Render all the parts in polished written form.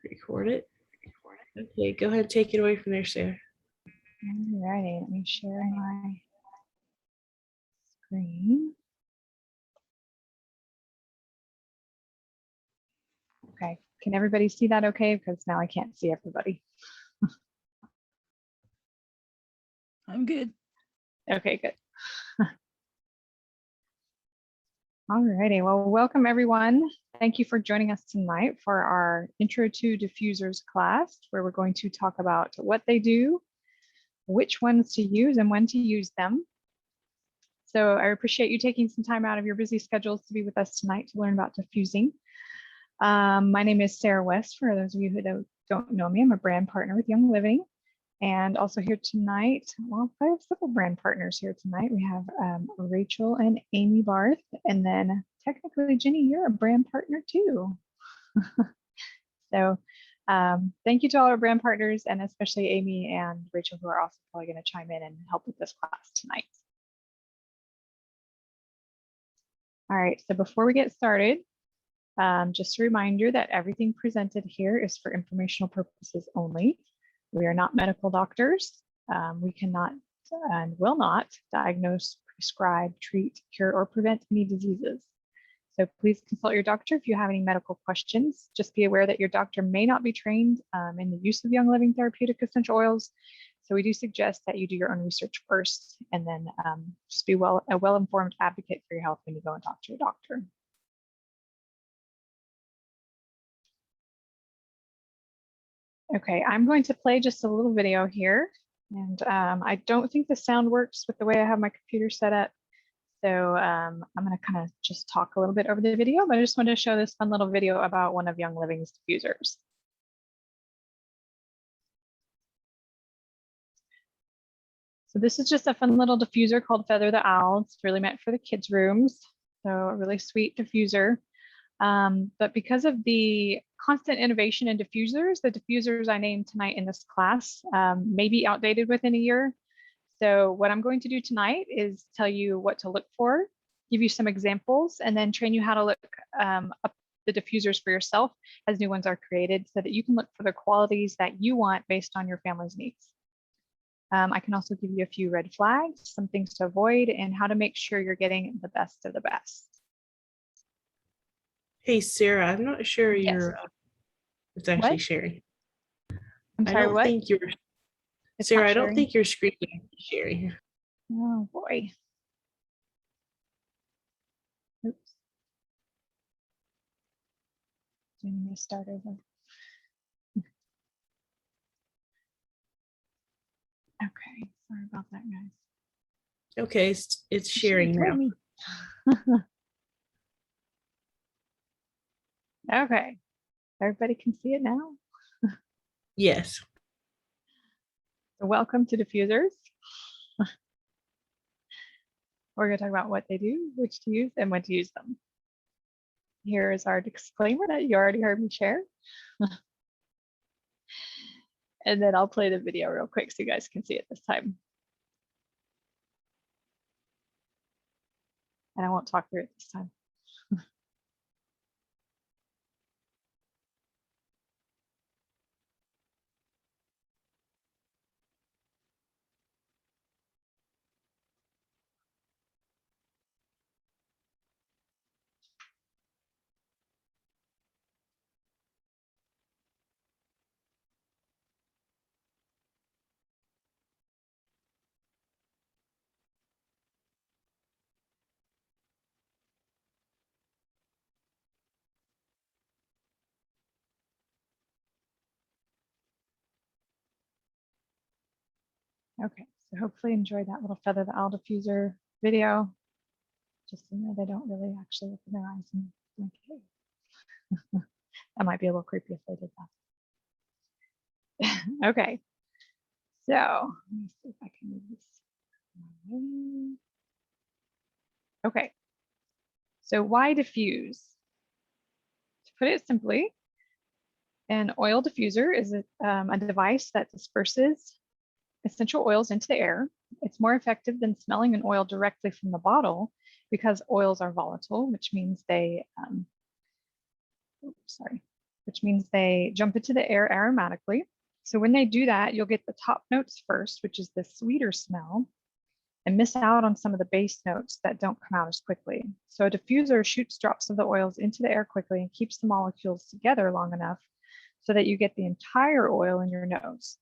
Record it. Okay, go ahead and take it away from there, Sarah. Alrighty, let me share my screen. Okay, can everybody see that okay? Because now I can't see everybody. I'm good. Okay, good. Alrighty, well, welcome everyone. Thank you for joining us tonight for our Intro to Diffusers class, where we're going to talk about what they do, which ones to use, and when to use them. So I appreciate you taking some time out of your busy schedules to be with us tonight to learn about diffusing. My name is Sarah West. For those of you who don't know me, I'm a brand partner with Young Living. And also here tonight, well, I have several brand partners here tonight. We have Rachel and Amy Barth, and then technically, Jenny, you're a brand partner too. So thank you to all our brand partners, and especially Amy and Rachel, who are also probably going to chime in and help with this class tonight. All right, so before we get started, just a reminder that everything presented here is for informational purposes only. We are not medical doctors. We cannot and will not diagnose, prescribe, treat, cure, or prevent any diseases. So please consult your doctor if you have any medical questions. Just be aware that your doctor may not be trained in the use of Young Living therapeutic essential oils. So we do suggest that you do your own research first, and then just be a well-informed advocate for your health when you go and talk to your doctor. Okay, I'm going to play just a little video here, and I don't think the sound works with the way I have my computer set up. So I'm going to kind of just talk a little bit over the video, but I just wanted to show this fun little video about one of Young Living's diffusers. So this is just a fun little diffuser called Feather the Owl. It's really meant for the kids' rooms. So a really sweet diffuser. But because of the constant innovation in diffusers, the diffusers I named tonight in this class may be outdated within a year. So what I'm going to do tonight is tell you what to look for, give you some examples, and then train you how to look up the diffusers for yourself as new ones are created so that you can look for the qualities that you want based on your family's needs. I can also give you a few red flags, some things to avoid, and how to make sure you're getting the best of the best. Hey, Sarah, I'm not sure Yes. you're, it's actually What? sharing. I'm sorry, I don't what? think you're, It's Sarah, not I don't sharing? think your screen is sharing. Oh boy. Oops. So I'm going to start over. Okay, sorry about that, guys. Okay, it's sharing now. Okay, everybody can see it now. Yes. So welcome to diffusers. We're going to talk about what they do, which to use, and when to use them. Here is our disclaimer that you already heard me share. And then I'll play the video real quick so you guys can see it this time. And I won't talk through it this time. Okay, so hopefully enjoy that little Feather the Owl diffuser video. Just so you know, they don't really actually open their eyes and blink. That might be a little creepy if they did that. Okay, so let me see if I can move this. Okay, so why diffuse? To put it simply, an oil diffuser is a device that disperses essential oils into the air. It's more effective than smelling an oil directly from the bottle because oils are volatile, which means they, which means they jump into the air aromatically. So when they do that, you'll get the top notes first, which is the sweeter smell, and miss out on some of the base notes that don't come out as quickly. So a diffuser shoots drops of the oils into the air quickly and keeps the molecules together long enough so that you get the entire oil in your nose.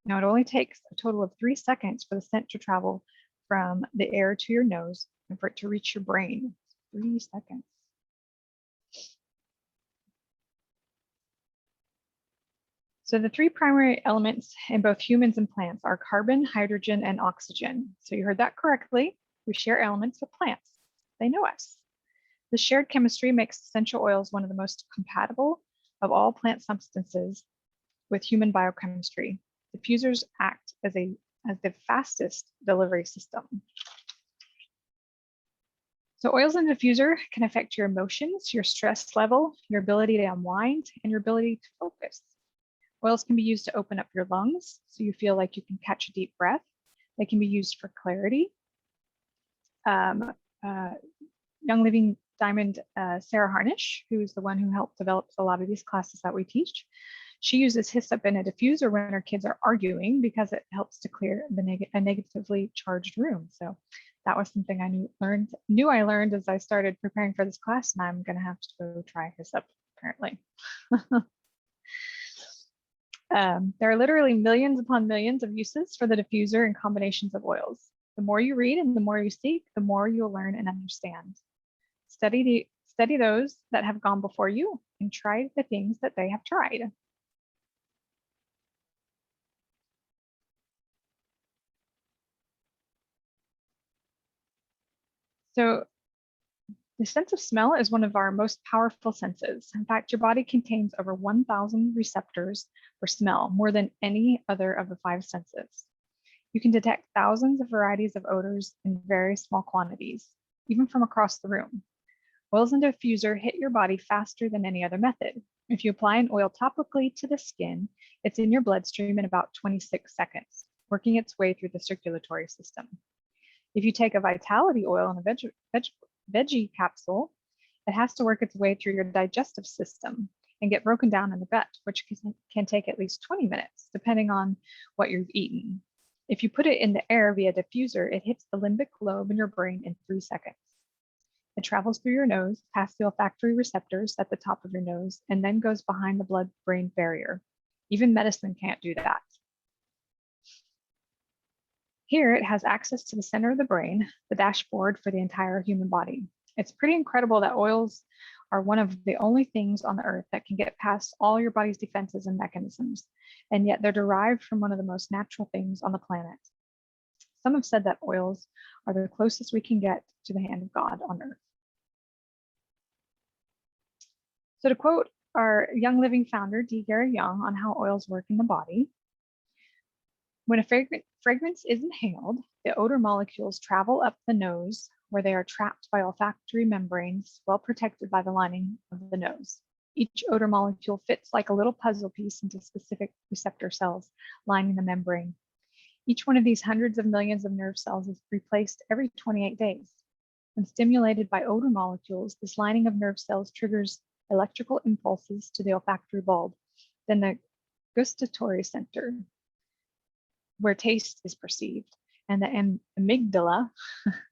Now it only takes a total of 3 seconds for the scent to travel from the air to your nose and for it to reach your brain. 3 seconds. So the 3 primary elements in both humans and plants are carbon, hydrogen, and oxygen. So you heard that correctly. We share elements with plants. They know us. The shared chemistry makes essential oils one of the most compatible of all plant substances with human biochemistry. Diffusers act as the fastest delivery system. So oils in diffuser can affect your emotions, your stress level, your ability to unwind, and your ability to focus. Oils can be used to open up your lungs so you feel like you can catch a deep breath. They can be used for clarity. Young Living Diamond Sarah Harnish, who's the one who helped develop a lot of these classes that we teach, she uses hyssop in a diffuser when her kids are arguing because it helps to clear a negatively charged room. So that was something I knew I learned as I started preparing for this class, and I'm going to have to go try hyssop apparently. There are literally millions upon millions of uses for the diffuser and combinations of oils. The more you read and the more you seek, the more you'll learn and understand. Study those that have gone before you and try the things that they have tried. So the sense of smell is one of our most powerful senses. In fact, your body contains over 1,000 receptors for smell, more than any other of the 5 senses. You can detect thousands of varieties of odors in very small quantities, even from across the room. Oils in diffuser hit your body faster than any other method. If you apply an oil topically to the skin, it's in your bloodstream in about 26 seconds, working its way through the circulatory system. If you take a vitality oil in a veggie capsule, it has to work its way through your digestive system and get broken down in the gut, which can take at least 20 minutes, depending on what you've eaten. If you put it in the air via diffuser, it hits the limbic lobe in your brain in 3 seconds. It travels through your nose, past the olfactory receptors at the top of your nose, and then goes behind the blood-brain barrier. Even medicine can't do that. Here, it has access to the center of the brain, the dashboard for the entire human body. It's pretty incredible that oils are one of the only things on the earth that can get past all your body's defenses and mechanisms, and yet they're derived from one of the most natural things on the planet. Some have said that oils are the closest we can get to the hand of God on earth. So to quote our Young Living founder, D. Gary Young, on how oils work in the body, when a fragrance is inhaled, the odor molecules travel up the nose where they are trapped by olfactory membranes, well protected by the lining of the nose. Each odor molecule fits like a little puzzle piece into specific receptor cells lining the membrane. Each one of these hundreds of millions of nerve cells is replaced every 28 days. When stimulated by odor molecules, this lining of nerve cells triggers electrical impulses to the olfactory bulb, then the gustatory center, where taste is perceived, and the amygdala,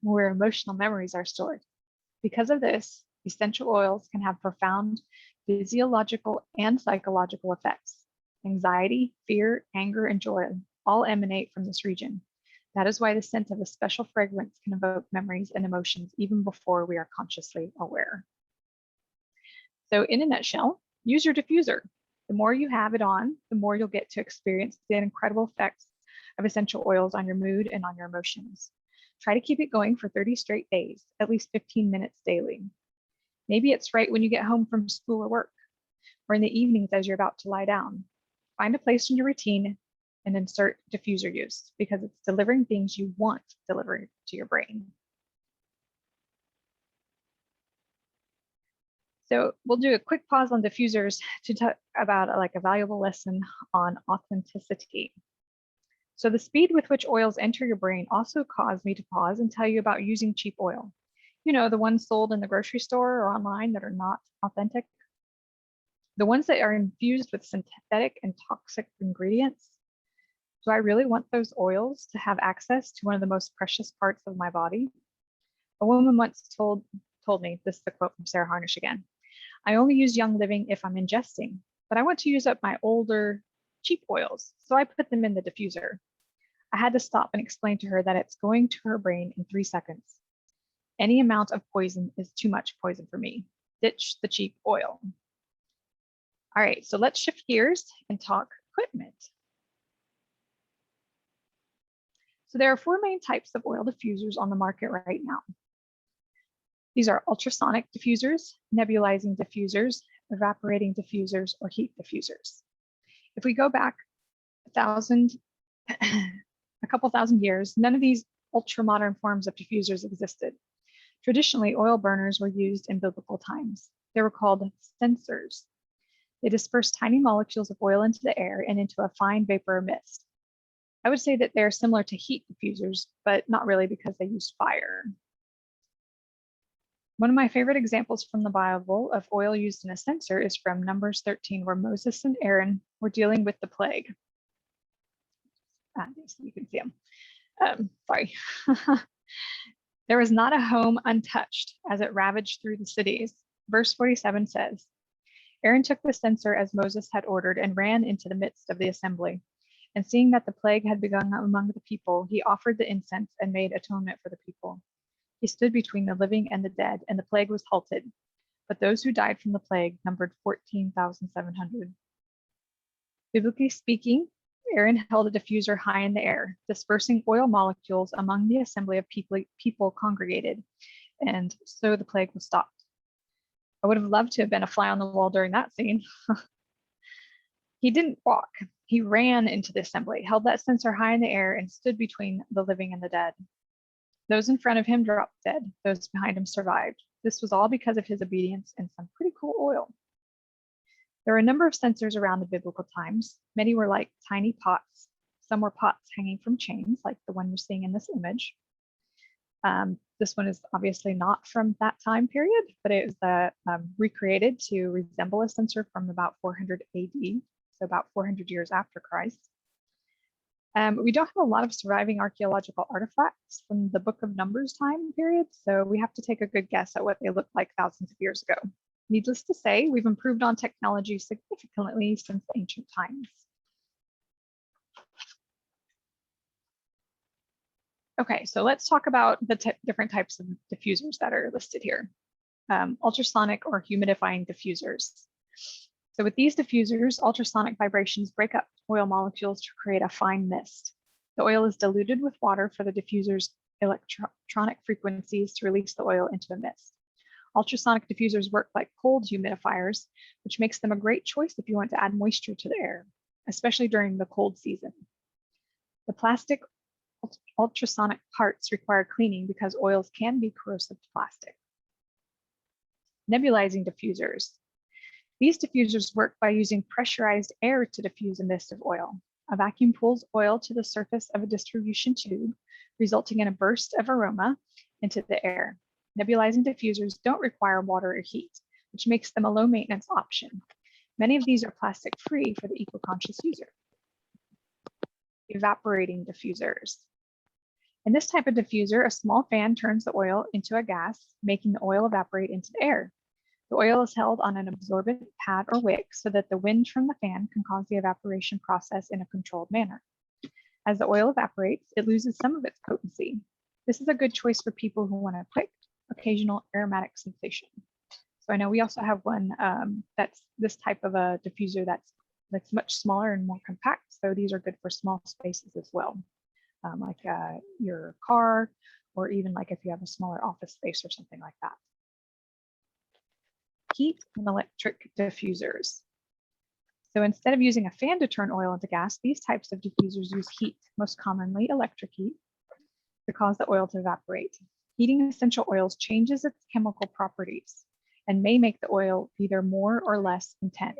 where emotional memories are stored. Because of this, essential oils can have profound physiological and psychological effects. Anxiety, fear, anger, and joy all emanate from this region. That is why the scent of a special fragrance can evoke memories and emotions even before we are consciously aware. So in a nutshell, use your diffuser. The more you have it on, the more you'll get to experience the incredible effects of essential oils on your mood and on your emotions. Try to keep it going for 30 straight days, at least 15 minutes daily. Maybe it's right when you get home from school or work, or in the evenings as you're about to lie down. Find a place in your routine and insert diffuser use because it's delivering things you want delivered to your brain. So we'll do a quick pause on diffusers to talk about a valuable lesson on authenticity. So the speed with which oils enter your brain also caused me to pause and tell you about using cheap oil. You know, the ones sold in the grocery store or online that are not authentic. The ones that are infused with synthetic and toxic ingredients. Do I really want those oils to have access to one of the most precious parts of my body? A woman once told me, this is the quote from Sarah Harnish again, I only use Young Living if I'm ingesting, but I want to use up my older, cheap oils, so I put them in the diffuser. I had to stop and explain to her that it's going to her brain in 3 seconds. Any amount of poison is too much poison for me. Ditch the cheap oil. All right, so let's shift gears and talk equipment. So there are 4 main types of oil diffusers on the market right now. These are ultrasonic diffusers, nebulizing diffusers, evaporating diffusers, or heat diffusers. If we go back a couple thousand years, none of these ultra-modern forms of diffusers existed. Traditionally, oil burners were used in biblical times. They were called censers. They dispersed tiny molecules of oil into the air and into a fine vapor or mist. I would say that they're similar to heat diffusers, but not really because they use fire. One of my favorite examples from the Bible of oil used in a censer is from Numbers 13, where Moses and Aaron were dealing with the plague. You can see them. Sorry. There was not a home untouched as it ravaged through the cities. Verse 47 says, Aaron took the censer as Moses had ordered and ran into the midst of the assembly. And seeing that the plague had begun among the people, he offered the incense and made atonement for the people. He stood between the living and the dead, and the plague was halted. But those who died from the plague numbered 14,700. Biblically speaking, Aaron held a diffuser high in the air, dispersing oil molecules among the assembly of people congregated, and so the plague was stopped. I would have loved to have been a fly on the wall during that scene. He didn't walk. He ran into the assembly, held that censer high in the air, and stood between the living and the dead. Those in front of him dropped dead. Those behind him survived. This was all because of his obedience and some pretty cool oil. There were a number of censers around the biblical times. Many were like tiny pots. Some were pots hanging from chains, like the one you're seeing in this image. This one is obviously not from that time period, but it was recreated to resemble a censer from about 400 AD, so about 400 years after Christ. We don't have a lot of surviving archaeological artifacts from the Book of Numbers time period, so we have to take a good guess at what they looked like thousands of years ago. Needless to say, we've improved on technology significantly since ancient times. Okay, so let's talk about the different types of diffusers that are listed here. Ultrasonic or humidifying diffusers. So with these diffusers, ultrasonic vibrations break up oil molecules to create a fine mist. The oil is diluted with water for the diffuser's electronic frequencies to release the oil into a mist. Ultrasonic diffusers work like cold humidifiers, which makes them a great choice if you want to add moisture to the air, especially during the cold season. The plastic ultrasonic parts require cleaning because oils can be corrosive to plastic. Nebulizing diffusers. These diffusers work by using pressurized air to diffuse a mist of oil. A vacuum pulls oil to the surface of a distribution tube, resulting in a burst of aroma into the air. Nebulizing diffusers don't require water or heat, which makes them a low-maintenance option. Many of these are plastic-free for the eco-conscious user. Evaporating diffusers. In this type of diffuser, a small fan turns the oil into a gas, making the oil evaporate into the air. The oil is held on an absorbent pad or wick so that the wind from the fan can cause the evaporation process in a controlled manner. As the oil evaporates, it loses some of its potency. This is a good choice for people who want a quick, occasional aromatic sensation. So I know we also have one that's this type of a diffuser that's much smaller and more compact. So these are good for small spaces as well, like your car, or even like if you have a smaller office space or something like that. Heat and electric diffusers. So instead of using a fan to turn oil into gas, these types of diffusers use heat, most commonly electric heat, to cause the oil to evaporate. Heating essential oils changes its chemical properties and may make the oil either more or less intense.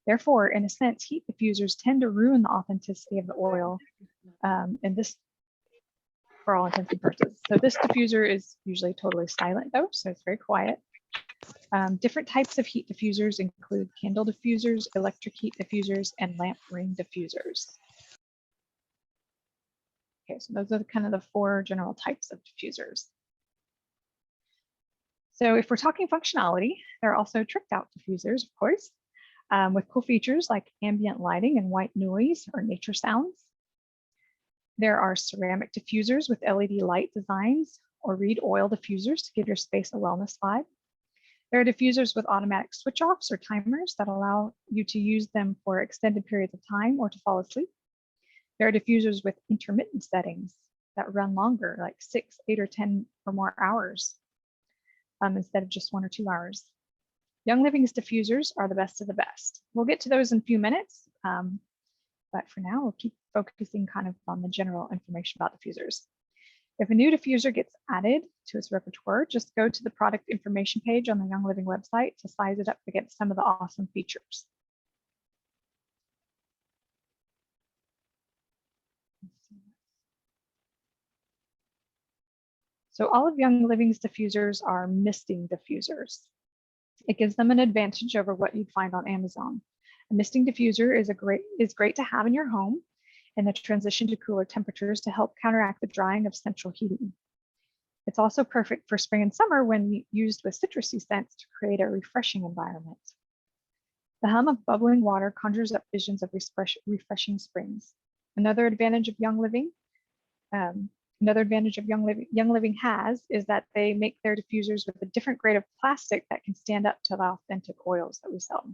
Therefore, in a sense, heat diffusers tend to ruin the authenticity of the oil, and this, for all intents and purposes. So this diffuser is usually totally silent though, so it's very quiet. Different types of heat diffusers include candle diffusers, electric heat diffusers, and lamp ring diffusers. Okay, so those are kind of the 4 general types of diffusers. So if we're talking functionality, there are also tricked out diffusers, of course, with cool features like ambient lighting and white noise or nature sounds. There are ceramic diffusers with LED light designs or reed oil diffusers to give your space a wellness vibe. There are diffusers with automatic switch offs or timers that allow you to use them for extended periods of time or to fall asleep. There are diffusers with intermittent settings that run longer, like 6, 8, or 10 or more hours instead of just 1 or 2 hours. Young Living's diffusers are the best of the best. We'll get to those in a few minutes, but for now, we'll keep focusing kind of on the general information about diffusers. If a new diffuser gets added to its repertoire, just go to the product information page on the Young Living website to size it up against some of the awesome features. So all of Young Living's diffusers are misting diffusers. It gives them an advantage over what you'd find on Amazon. A misting diffuser is great to have in your home in the transition to cooler temperatures to help counteract the drying of central heating. It's also perfect for spring and summer when used with citrusy scents to create a refreshing environment. The hum of bubbling water conjures up visions of refreshing springs. Another advantage of Young Living Young Living has is that they make their diffusers with a different grade of plastic that can stand up to the authentic oils that we sell.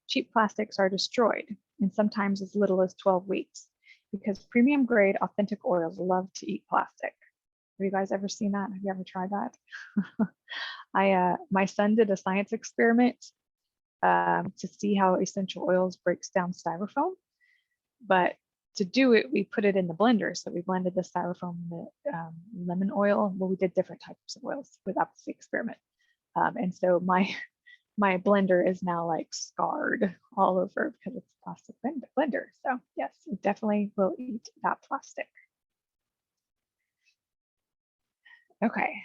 Cheap plastics are destroyed in sometimes as little as 12 weeks because premium grade authentic oils love to eat plastic. Have you guys ever seen that? Have you ever tried that? My son did a science experiment to see how essential oils breaks down styrofoam, but to do it, we put it in the blender. So we blended the styrofoam and the lemon oil. Well, we did different types of oils with that experiment. And so my blender is now like scarred all over because it's a plastic blender. So yes, it definitely will eat that plastic. Okay,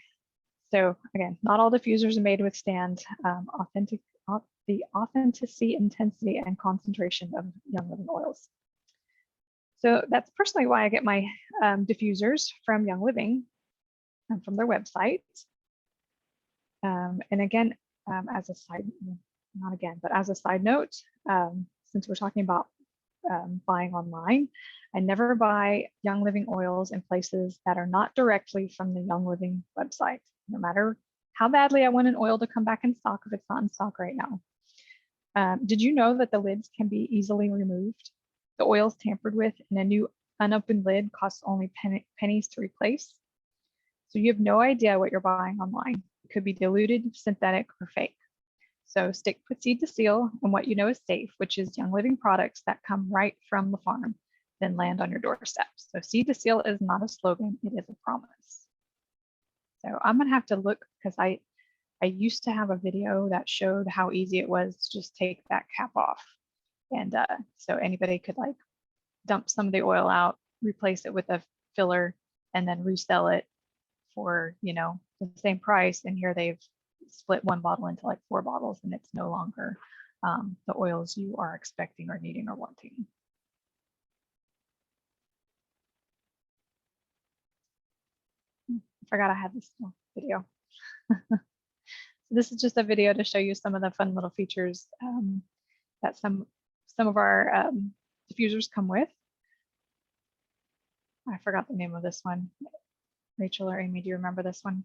so again, not all diffusers are made to withstand the authenticity, intensity, and concentration of Young Living oils. So that's personally why I get my diffusers from Young Living and from their website. And again, as a side, not again, but as a side note, since we're talking about buying online, I never buy Young Living oils in places that are not directly from the Young Living website, no matter how badly I want an oil to come back in stock if it's not in stock right now. Did you know that the lids can be easily removed? The oils tampered with and a new unopened lid costs only pennies to replace. So you have no idea what you're buying online. It could be diluted, synthetic, or fake. So stick with seed to seal and what you know is safe, which is Young Living products that come right from the farm, then land on your doorstep. So seed to seal is not a slogan, it is a promise. So I'm gonna have to look because I used to have a video that showed how easy it was to just take that cap off. And so anybody could like dump some of the oil out, replace it with a filler, and then resell it for, you know, the same price. And here they've split one bottle into like 4 bottles, and it's no longer the oils you are expecting or needing or wanting. I forgot I had this video. So this is just a video to show you some of the fun little features that some of our diffusers come with. I forgot the name of this one. Rachel or Amy, do you remember this one?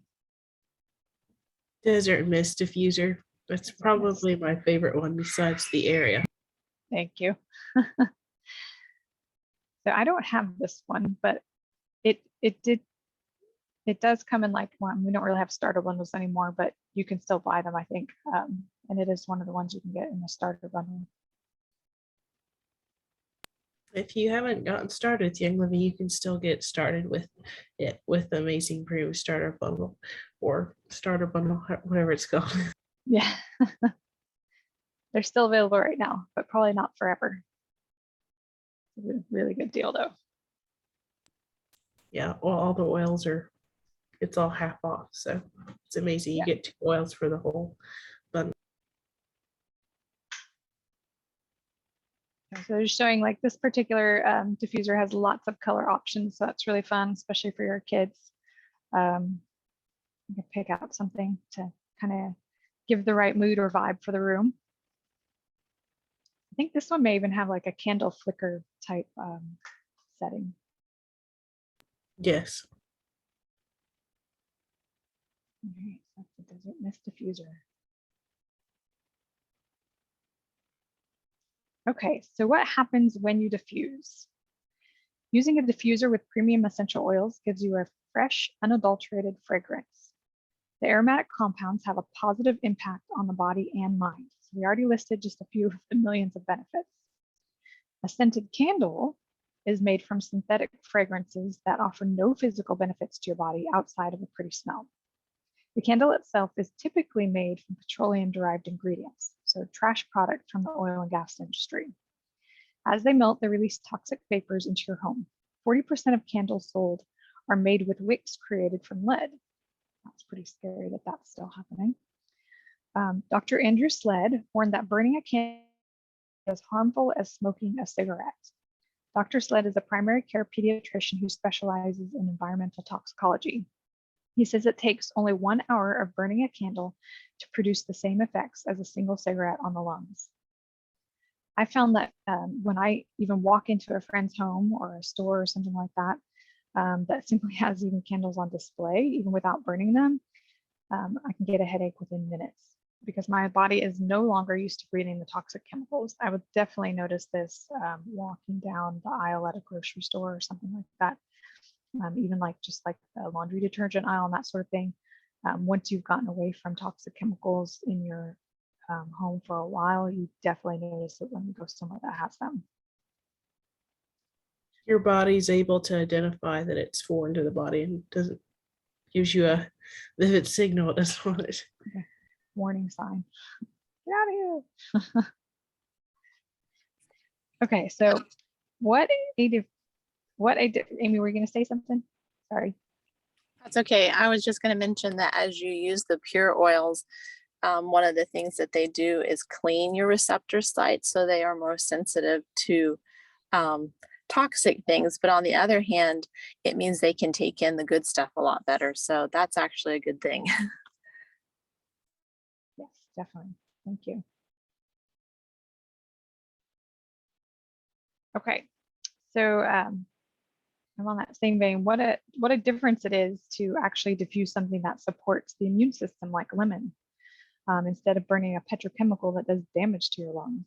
Desert Mist Diffuser. That's probably my favorite one besides the Aria. Thank you. So I don't have this one, but it does come in like one. We don't really have starter bundles anymore, but you can still buy them, I think. And it is one of the ones you can get in the starter bundle. If you haven't gotten started with Young Living, you can still get started with it with the Amazing Brew starter bundle or starter bundle, whatever it's called. Yeah. They're still available right now, but probably not forever. It's a really good deal though. Yeah, well, all the oils are it's all half off. So it's amazing. You get 2 oils for the whole bundle. So just showing like this particular diffuser has lots of color options. So that's really fun, especially for your kids. You can pick out something to kind of give the right mood or vibe for the room. I think this one may even have like a candle flicker type setting. Yes. Okay, so that's the Desert Mist Diffuser. Okay, so what happens when you diffuse? Using a diffuser with premium essential oils gives you a fresh, unadulterated fragrance. The aromatic compounds have a positive impact on the body and mind. So we already listed just a few of the millions of benefits. A scented candle is made from synthetic fragrances that offer no physical benefits to your body outside of a pretty smell. The candle itself is typically made from petroleum-derived ingredients, so trash product from the oil and gas industry. As they melt, they release toxic vapors into your home. 40% of candles sold are made with wicks created from lead. That's pretty scary that that's still happening. Dr. Andrew Sled warned that burning a candle is as harmful as smoking a cigarette. Dr. Sled is a primary care pediatrician who specializes in environmental toxicology. He says it takes only 1 hour of burning a candle to produce the same effects as a single cigarette on the lungs. I found that when I even walk into a friend's home or a store or something like that, that simply has even candles on display, even without burning them, I can get a headache within minutes because my body is no longer used to breathing the toxic chemicals. I would definitely notice this walking down the aisle at a grocery store or something like that. Even like just like a laundry detergent aisle and that sort of thing. Once you've gotten away from toxic chemicals in your home for a while, you definitely notice it when you go somewhere that has them. Your body's able to identify that it's foreign to the body and doesn't gives you a vivid signal it doesn't want it. Okay. Warning sign. Get out of here. Okay, so Amy, were you going to say something? Sorry. That's okay. I was just going to mention that as you use the pure oils, one of the things that they do is clean your receptor sites so they are more sensitive to toxic things. But on the other hand, it means they can take in the good stuff a lot better. So that's actually a good thing. Yes, definitely. Thank you. Okay, so I'm on that same vein. What a difference it is to actually diffuse something that supports the immune system, like lemon, instead of burning a petrochemical that does damage to your lungs.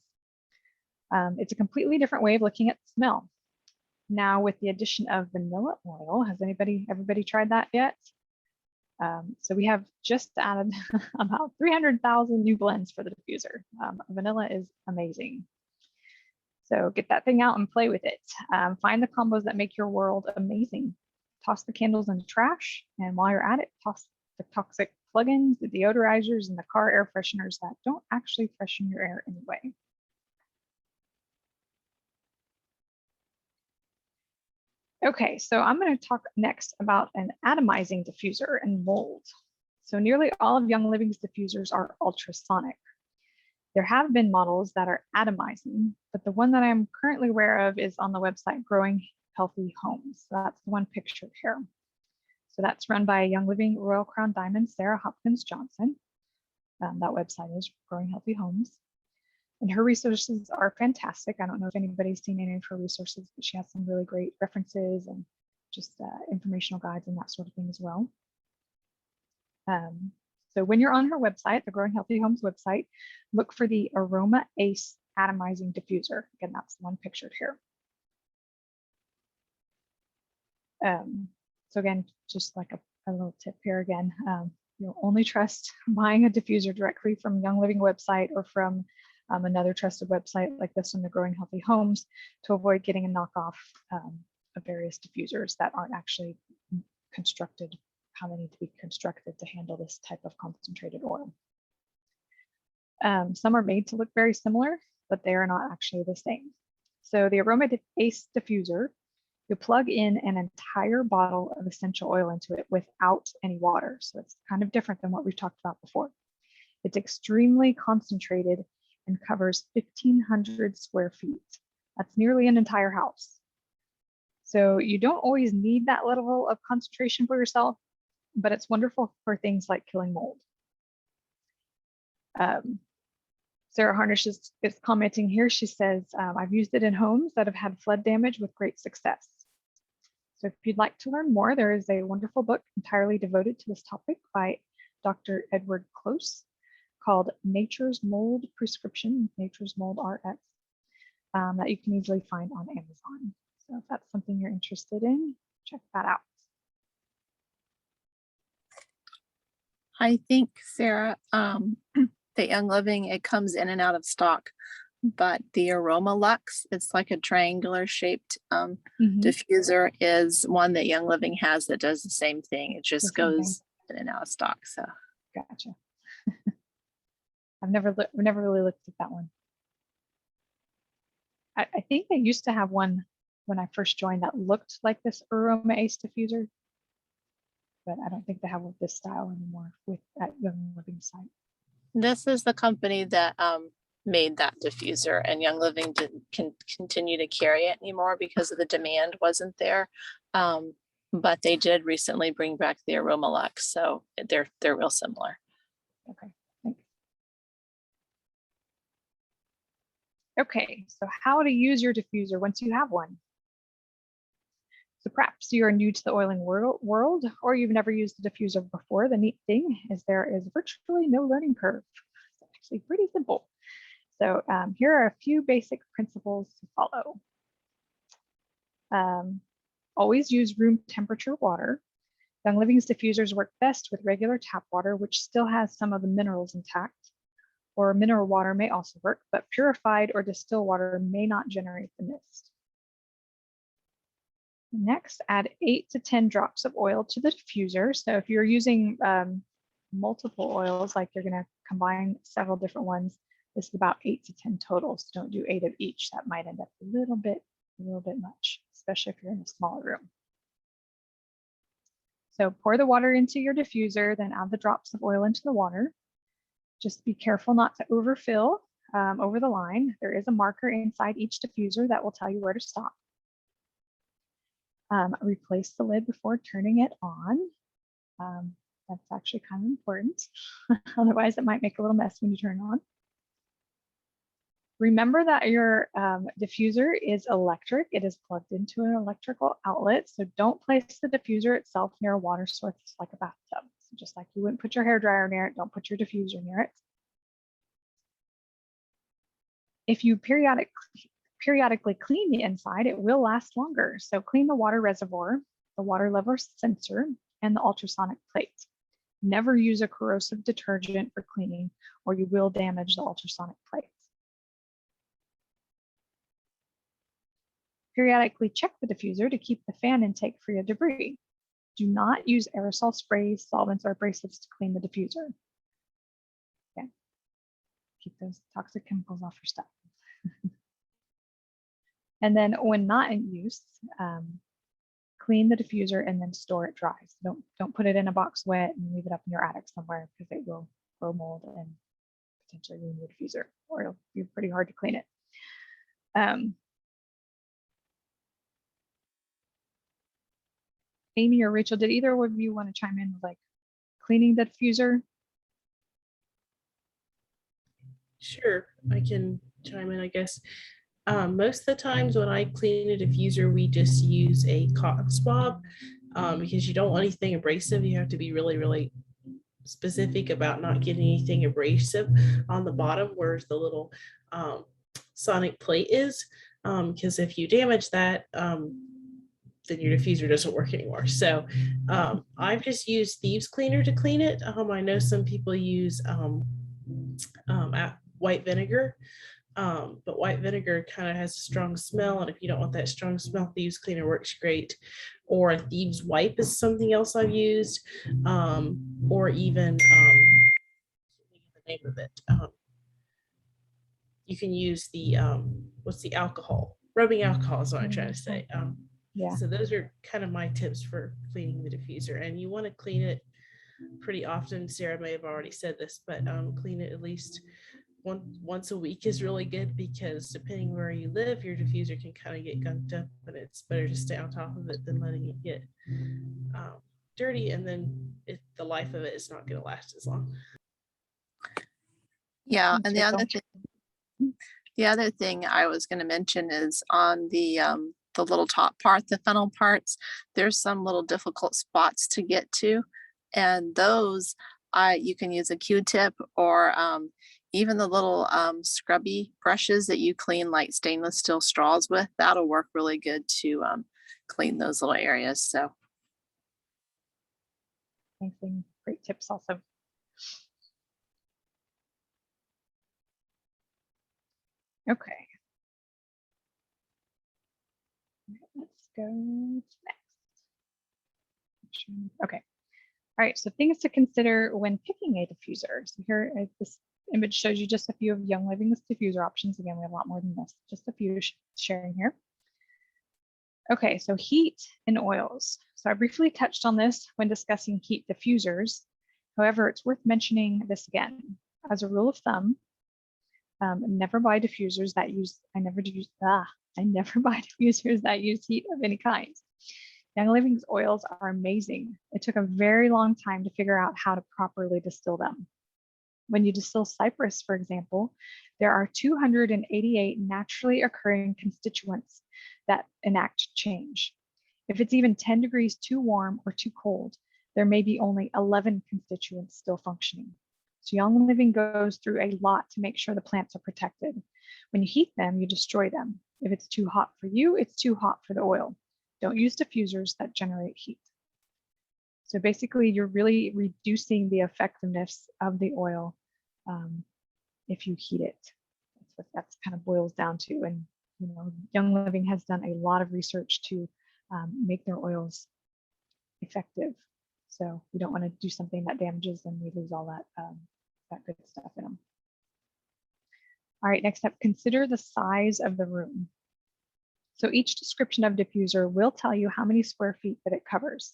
It's a completely different way of looking at smell. Now, with the addition of vanilla oil, has everybody tried that yet? So we have just added about 300,000 new blends for the diffuser. Vanilla is amazing. So get that thing out and play with it. Find the combos that make your world amazing. Toss the candles in the trash, and while you're at it, toss the toxic plugins, the deodorizers, and the car air fresheners that don't actually freshen your air anyway. Okay, so I'm going to talk next about an atomizing diffuser and mold. So nearly all of Young Living's diffusers are ultrasonic. There have been models that are atomizing, but the one that I'm currently aware of is on the website Growing Healthy Homes. So that's the one pictured here. So that's run by Young Living Royal Crown Diamond Sarah Hopkins Johnson. That website is Growing Healthy Homes. And her resources are fantastic. I don't know if anybody's seen any of her resources, but she has some really great references and just informational guides and that sort of thing as well. So when you're on her website, the Growing Healthy Homes website, look for the Aroma Ace Atomizing Diffuser. Again, that's the one pictured here. So again, just like a little tip here again, you'll only trust buying a diffuser directly from Young Living website or from another trusted website like this one, the Growing Healthy Homes, to avoid getting a knockoff of various diffusers that aren't actually constructed how they need to be constructed to handle this type of concentrated oil. Some are made to look very similar, but they are not actually the same. So the Aroma Ace Diffuser You'll plug in an entire bottle of essential oil into it without any water. So it's kind of different than what we've talked about before. It's extremely concentrated and covers 1,500 square feet. That's nearly an entire house. So you don't always need that level of concentration for yourself, but it's wonderful for things like killing mold. Sarah Harnish is commenting here. She says, I've used it in homes that have had flood damage with great success. So if you'd like to learn more, there is a wonderful book entirely devoted to this topic by Dr. Edward Close called Nature's Mold Prescription, Nature's Mold RX, that you can easily find on Amazon. So if that's something you're interested in, check that out. I think, Sarah, the Young Living, it comes in and out of stock, but the Aromalux, it's like a triangular shaped diffuser, is one that Young Living has that does the same thing. It just goes in and out of stock. So gotcha. I've never really looked at that one. I think they used to have one when I first joined that looked like this Aroma Ace diffuser, but I don't think they have this style anymore with that Young Living site. this is the company that made that diffuser, and Young Living didn't continue to carry it anymore because of the demand wasn't there. But they did recently bring back the Aromalux, so they're real similar. Okay, thanks. Okay, so how to use your diffuser once you have one. So perhaps you're new to the oiling world, or you've never used a diffuser before. The neat thing is there is virtually no learning curve. It's actually pretty simple. So here are a few basic principles to follow. Always use room temperature water. Young Living's diffusers work best with regular tap water, which still has some of the minerals intact, or mineral water may also work, but purified or distilled water may not generate the mist. Next, add 8 to 10 drops of oil to the diffuser. So if you're using multiple oils, like you're going to combine several different ones, this is about 8 to 10 total. So don't do 8 of each. That might end up a little bit much, especially if you're in a smaller room. So pour the water into your diffuser, then add the drops of oil into the water. Just be careful not to overfill over the line. There is a marker inside each diffuser that will tell you where to stop. Replace the lid before turning it on. That's actually kind of important. Otherwise, it might make a little mess when you turn it on. Remember that your diffuser is electric. It is plugged into an electrical outlet. So don't place the diffuser itself near a water source like a bathtub. So just like you wouldn't put your hairdryer near it, don't put your diffuser near it. If you periodically clean the inside, it will last longer. So clean the water reservoir, the water level sensor, and the ultrasonic plate. Never use a corrosive detergent for cleaning, or you will damage the ultrasonic plate. Periodically check the diffuser to keep the fan intake free of debris. Do not use aerosol sprays, solvents, or abrasives to clean the diffuser. Okay. Keep those toxic chemicals off your stuff. And then when not in use, clean the diffuser and then store it dry. So don't put it in a box wet and leave it up in your attic somewhere, because it will grow mold and potentially ruin your diffuser, or it'll be pretty hard to clean it. Amy or Rachel, did either of you want to chime in with like cleaning the diffuser? Sure, I can chime in, I guess. Most of the times when I clean a diffuser, we just use a cotton swab because you don't want anything abrasive. You have to be really, really specific about not getting anything abrasive on the bottom where the little sonic plate is, because if you damage that, then your diffuser doesn't work anymore. So I've just used thieves cleaner to clean it. I know some people use white vinegar, but white vinegar kind of has a strong smell, and if you don't want that strong smell, thieves cleaner works great. Or a thieves wipe is something else I've used, or even the name of it. You can use the what's the alcohol? Rubbing alcohol is what I'm trying to say. Yeah. So those are kind of my tips for cleaning the diffuser. And you want to clean it pretty often. Sarah may have already said this, but clean it at least once a week is really good, because depending where you live, your diffuser can kind of get gunked up, and it's better to stay on top of it than letting it get dirty, and then the life of it is not going to last as long. Yeah, Thanks, and the Rachel. other thing I was going to mention is on the little top part, the funnel parts, there's some little difficult spots to get to, and those you can use a Q-tip or even the little scrubby brushes that you clean like stainless steel straws with. That'll work really good to clean those little areas. So Thanks, Amy. Great tips also. Okay. Let's go to next. Okay. All right, so things to consider when picking a diffuser. So here, this image shows you just a few of Young Living's diffuser options. Again, we have a lot more than this, just a few sharing here. Okay, so heat and oils. So I briefly touched on this when discussing heat diffusers. However, it's worth mentioning this again. As a rule of thumb, never buy diffusers that use, I never buy diffusers that use heat of any kind. Young Living's oils are amazing. It took a very long time to figure out how to properly distill them. When you distill cypress, for example, there are 288 naturally occurring constituents that enact change. If it's even 10 degrees too warm or too cold, there may be only 11 constituents still functioning. So Young Living goes through a lot to make sure the plants are protected. When you heat them, you destroy them. If it's too hot for you, it's too hot for the oil. Don't use diffusers that generate heat. So basically, you're really reducing the effectiveness of the oil if you heat it. That's what that kind of boils down to. And you know, Young Living has done a lot of research to make their oils effective. So we don't want to do something that damages them. We lose all that good stuff in them. All right, next up, consider the size of the room. So each description of diffuser will tell you how many square feet that it covers.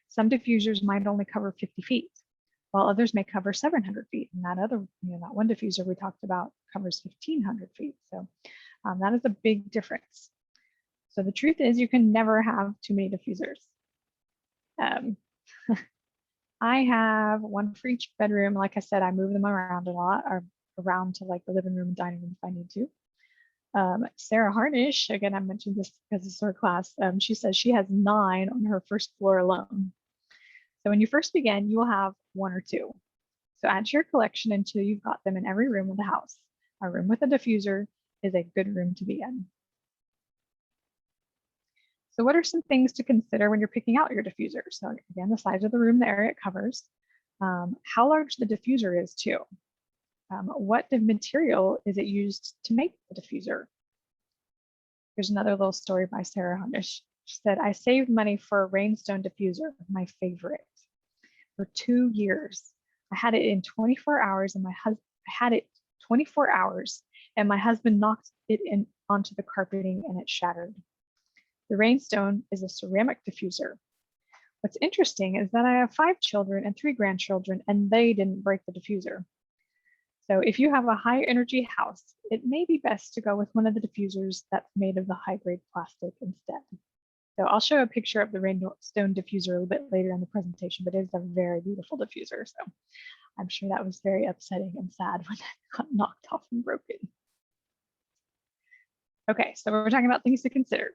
Some diffusers might only cover 50 feet, while others may cover 700 feet. And that other, that one diffuser we talked about covers 1,500 feet. So that is a big difference. So the truth is you can never have too many diffusers. I have one for each bedroom. Like I said, I move them around a lot, or around to like the living room and dining room if I need to. Sarah Harnish, again, I mentioned this because it's her class. She says she has 9 on her first floor alone. So when you first begin, you will have 1 or 2. So add to your collection until you've got them in every room of the house. A room with a diffuser is a good room to be in. So what are some things to consider when you're picking out your diffuser? So again, the size of the room, the area it covers, how large the diffuser is too. What material is it used to make the diffuser? Here's another little story by Sarah Harnish. She said, I saved money for a Rhinestone Diffuser, my favorite, for 2 years. I had it in 24 hours and my husband knocked it in onto the carpeting and it shattered. The Rhinestone is a ceramic diffuser. What's interesting is that I have 5 children and 3 grandchildren, and they didn't break the diffuser. So if you have a high energy house, it may be best to go with one of the diffusers that's made of the high grade plastic instead. So I'll show a picture of the Rhinestone diffuser a little bit later in the presentation, but it is a very beautiful diffuser. So I'm sure that was very upsetting and sad when it got knocked off and broken. Okay, so we're talking about things to consider.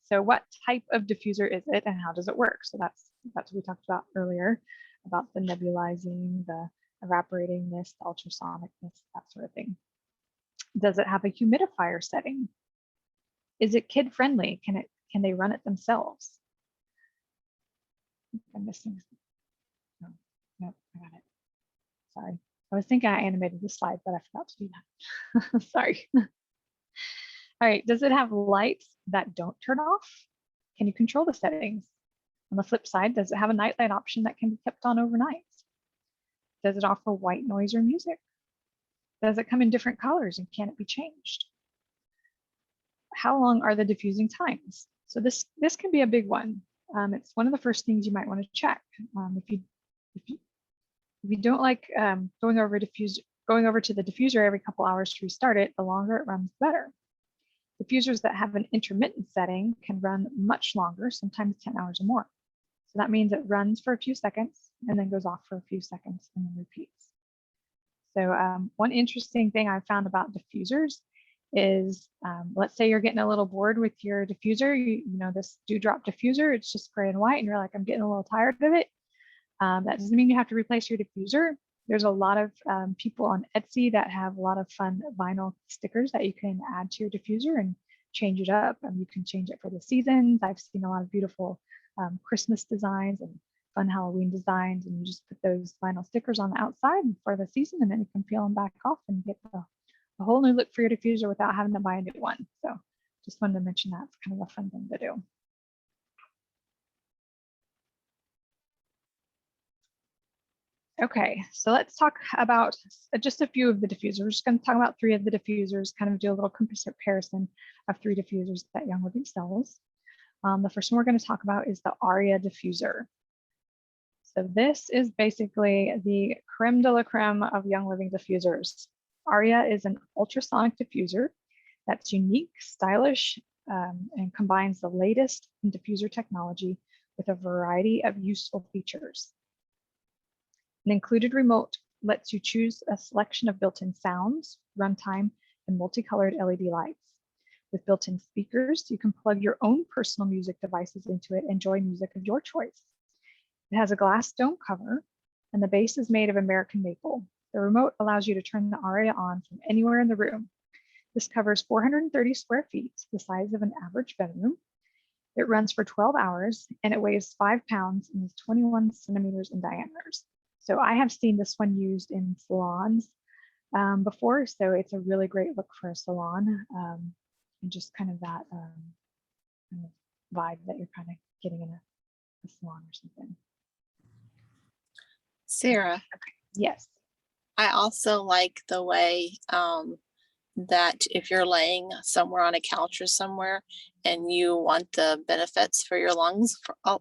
So what type of diffuser is it and how does it work? So that's what we talked about earlier, about the nebulizing, the evaporatingness, the ultrasonicness, that sort of thing. Does it have a humidifier setting? Is it kid friendly? Can they run it themselves? I'm missing. No, I got it. Sorry. I was thinking I animated the slide, but I forgot to do that. Sorry. All right. Does it have lights that don't turn off? Can you control the settings? On the flip side, does it have a nightlight option that can be kept on overnight? Does it offer white noise or music? Does it come in different colors and can it be changed? How long are the diffusing times? So this can be a big one. It's one of the first things you might want to check. If you don't like going over to the diffuser every couple hours to restart it, the longer it runs, the better. Diffusers that have an intermittent setting can run much longer, sometimes 10 hours or more. So that means it runs for a few seconds and then goes off for a few seconds and then repeats. So one interesting thing I found about diffusers is, let's say you're getting a little bored with your diffuser, you know, this dewdrop diffuser, it's just gray and white, and you're like, I'm getting a little tired of it. That doesn't mean you have to replace your diffuser. There's a lot of people on Etsy that have a lot of fun vinyl stickers that you can add to your diffuser and change it up. You can change it for the seasons. I've seen a lot of beautiful Christmas designs and fun Halloween designs, and you just put those vinyl stickers on the outside for the season, and then you can peel them back off and get a whole new look for your diffuser without having to buy a new one. So just wanted to mention that. It's kind of a fun thing to do. Okay, so let's talk about just a few of the diffusers. We're just going to talk about 3 of the diffusers, kind of do a little comparison of 3 diffusers that Young Living sells. The first one we're going to talk about is the Aria Diffuser. So this is basically the creme de la creme of Young Living diffusers. Aria is an ultrasonic diffuser that's unique, stylish, and combines the latest in diffuser technology with a variety of useful features. An included remote lets you choose a selection of built-in sounds, runtime, and multicolored LED lights. With built-in speakers, you can plug your own personal music devices into it and enjoy music of your choice. It has a glass dome cover, and the base is made of American maple. The remote allows you to turn the Aria on from anywhere in the room. This covers 430 square feet, the size of an average bedroom. It runs for 12 hours, and it weighs 5 pounds and is 21 centimeters in diameter. So I have seen this one used in salons before, so it's a really great look for a salon, and just kind of that kind of vibe that you're kind of getting in a salon or something. Sarah, Okay. Yes. I also like the way that if you're laying somewhere on a couch or somewhere and you want the benefits for your lungs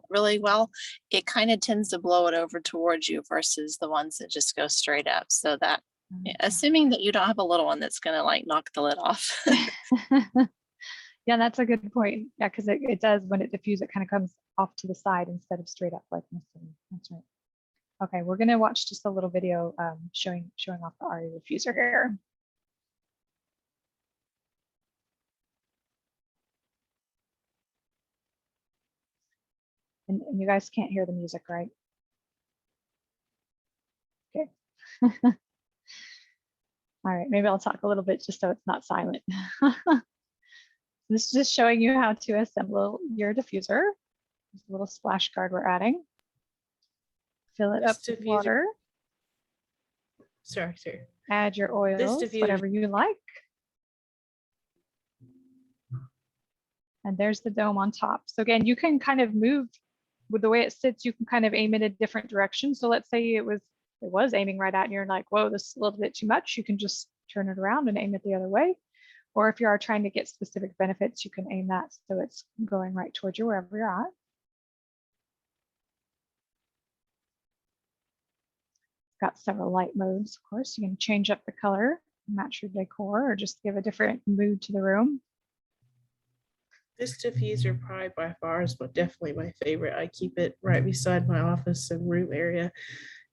really well, it kind of tends to blow it over towards you versus the ones that just go straight up. So that, assuming that you don't have a little one that's going to like knock the lid off. Yeah, that's a good point. Yeah, because it does, when it diffuses, it kind of comes off to the side instead of straight up like this. That's right. Okay, we're going to watch just a little video showing off the Aria diffuser here. And you guys can't hear the music, right? Okay. All right, maybe I'll talk a little bit just so it's not silent. This is just showing you how to assemble your diffuser. There's a little splash guard we're adding. Fill it up with water. Sorry. Add your oils, whatever you like. And there's the dome on top. So again, you can kind of move with the way it sits, you can kind of aim it a different direction. So let's say it was aiming right at you and you're like, whoa, this is a little bit too much. You can just turn it around and aim it the other way. Or if you are trying to get specific benefits, you can aim that so it's going right towards you wherever you're at. It's got several light modes, of course. You can change up the color, match your decor, or just give a different mood to the room. This diffuser probably by far is definitely my favorite. I keep it right beside my office and room area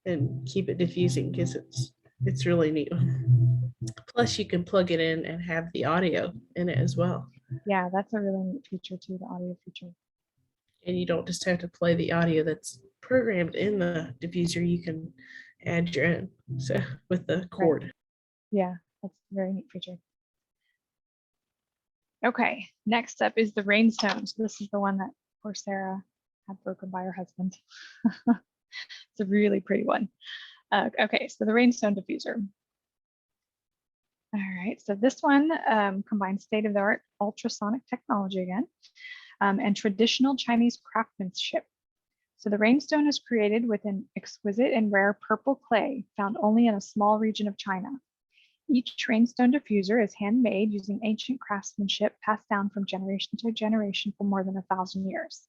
and keep it diffusing because it's really neat. Plus you can plug it in and have the audio in it as well. Yeah, that's a really neat feature too, the audio feature. And you don't just have to play the audio that's programmed in the diffuser, you can add your own, so with the cord. Right. Yeah, that's a very neat feature. Okay, next up is the Rhinestone. So this is the one that poor Sarah had broken by her husband. It's a really pretty one. Okay, so the Rhinestone Diffuser. All right, so this one combines state-of-the-art ultrasonic technology again and traditional Chinese craftsmanship. So the Rhinestone is created with an exquisite and rare purple clay found only in a small region of China. Each Rhinestone diffuser is handmade using ancient craftsmanship passed down from generation to generation for more than 1,000 years.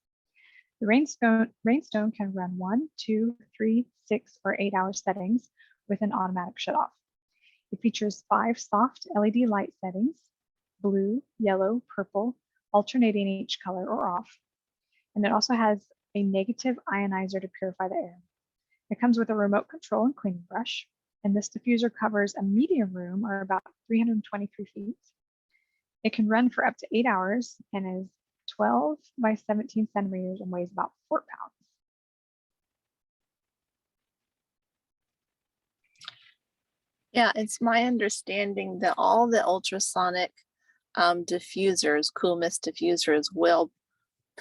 The Rhinestone can run 1, 2, 3, 6, or 8-hour settings with an automatic shutoff. It features 5 soft LED light settings, blue, yellow, purple, alternating each color or off. And it also has a negative ionizer to purify the air. It comes with a remote control and cleaning brush. And this diffuser covers a medium room, or about 323 feet. It can run for up to 8 hours and is 12 by 17 centimeters and weighs about 4 pounds. Yeah, it's my understanding that all the ultrasonic diffusers, cool mist diffusers, will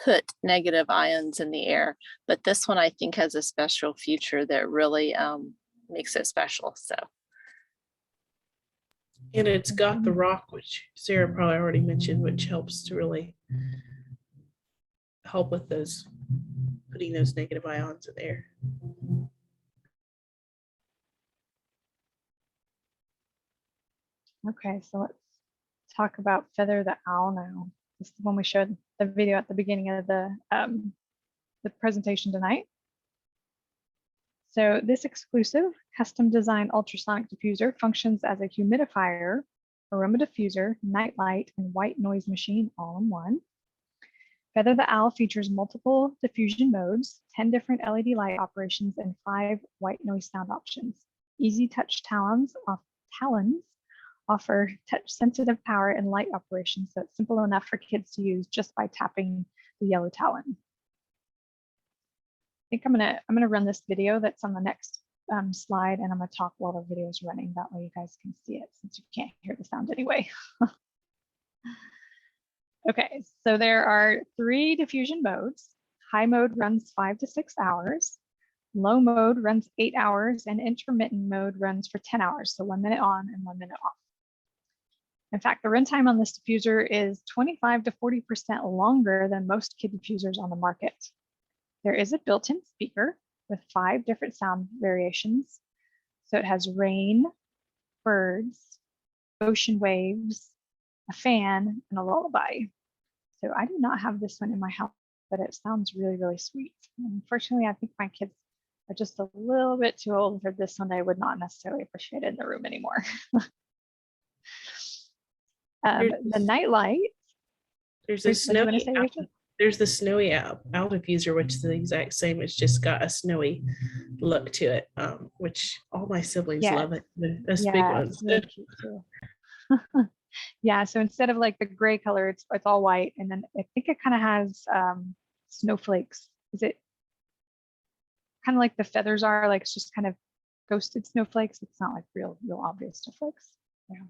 put negative ions in the air, but this one I think has a special feature that really makes it special. So, And it's got the rock, which Sarah probably already mentioned, which helps to really help with those, putting those negative ions in the air. Okay, so let's talk about Feather the Owl now. This is the one we showed the video at the beginning of the presentation tonight. So this exclusive custom designed ultrasonic diffuser functions as a humidifier, aroma diffuser, nightlight, and white noise machine all in one. Feather the Owl features multiple diffusion modes, 10 different LED light operations, and 5 white noise sound options. Easy touch talons offer touch-sensitive power and light operations, so it's simple enough for kids to use just by tapping the yellow talon. I think I'm gonna run this video that's on the next slide, and I'm gonna talk while the video is running. That way you guys can see it, since you can't hear the sound anyway. Okay, so there are 3 diffusion modes. High mode runs 5 to 6 hours. Low mode runs 8 hours, and intermittent mode runs for 10 hours, so 1 minute on and 1 minute off. In fact, the runtime on this diffuser is 25 to 40% longer than most kid diffusers on the market. There is a built-in speaker with 5 different sound variations. So it has rain, birds, ocean waves, a fan, and a lullaby. So I do not have this one in my house, but it sounds really, really sweet. Unfortunately, I think my kids are just a little bit too old for this one. I would not necessarily appreciate it in the room anymore. The nightlight. There's a snowy there's the snowy owl diffuser, which is the exact same. It's just got a snowy look to it, which all my siblings love it. That's big ones. Really cute too. Yeah, so instead of like the gray color, it's all white, and then I think it kind of has snowflakes. Is it kind of like the feathers are? Like it's just kind of ghosted snowflakes. It's not like real obvious snowflakes. Yeah.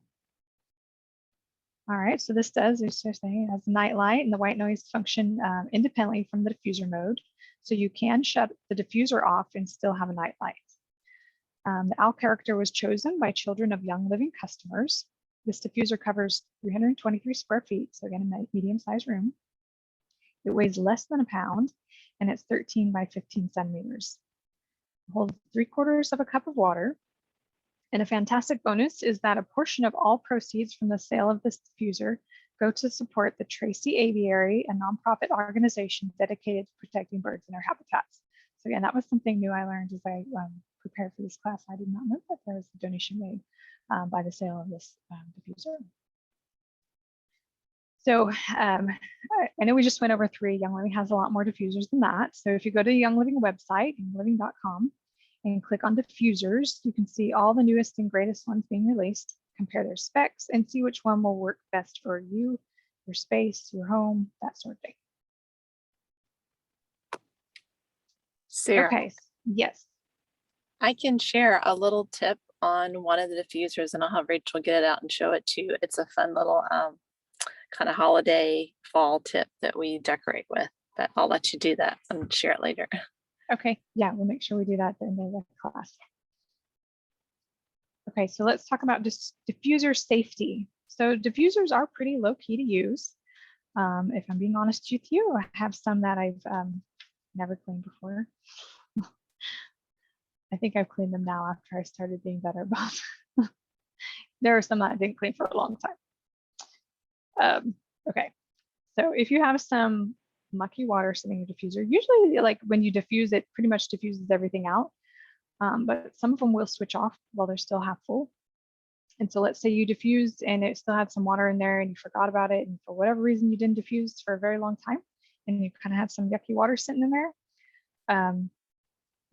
All right, so this does, as you're saying, it has nightlight and the white noise function independently from the diffuser mode. So you can shut the diffuser off and still have a nightlight. The owl character was chosen by children of Young Living customers. This diffuser covers 323 square feet, so again, a medium-sized room. It weighs less than a pound, and it's 13 by 15 centimeters. It holds 3/4 of a cup of water. And a fantastic bonus is that a portion of all proceeds from the sale of this diffuser go to support the Tracy Aviary, a nonprofit organization dedicated to protecting birds in their habitats. So again, that was something new I learned as I prepared for this class. I did not know that there was a donation made by the sale of this diffuser. So I know we just went over 3. Young Living has a lot more diffusers than that. So if you go to the Young Living website, youngliving.com, and click on diffusers, you can see all the newest and greatest ones being released, compare their specs, and see which one will work best for you, your space, your home, that sort of thing. Sarah, Okay, yes. I can share a little tip on one of the diffusers, and I'll have Rachel get it out and show it to you. It's a fun little kind of holiday fall tip that we decorate with, but I'll let you do that and share it later. Okay, yeah, we'll make sure we do that at the end of the class. Okay, so let's talk about diffuser safety. So diffusers are pretty low key to use. If I'm being honest with you, I have some that I've never cleaned before. I think I've cleaned them now after I started being better about There are some that I didn't clean for a long time. Okay, so if you have some mucky water sitting in your diffuser, usually like when you diffuse, it pretty much diffuses everything out. But some of them will switch off while they're still half full. And so let's say you diffused and it still had some water in there and you forgot about it. And for whatever reason, you didn't diffuse for a very long time and you kind of have some yucky water sitting in there.